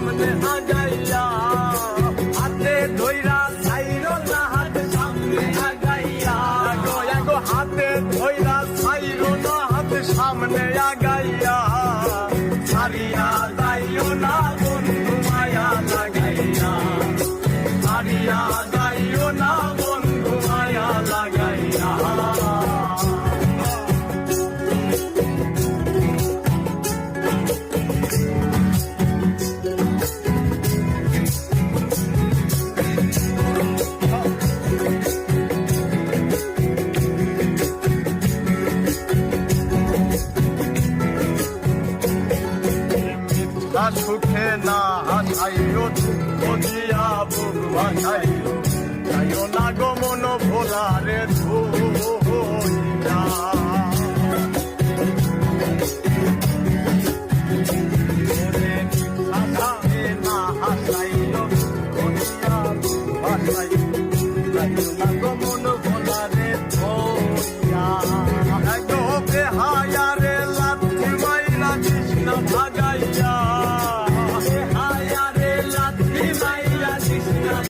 সামনে আগাইয়া হাতে ধইরা ছাইরো না হাত সামনে আগাইয়া গো হাতে ধইরা ছাইরো না হাত সামনে আগাইয়া ছাড়িয়া যাইও না বন্ধু মায়া লাগাইয়া ছাড়িয়া যাইও না বন্ধু মায়া লাগাইয়া সুখে না হাসাইও দিয়া বুক ভাসাইও যাইও না গো মন ভোলারে ধুই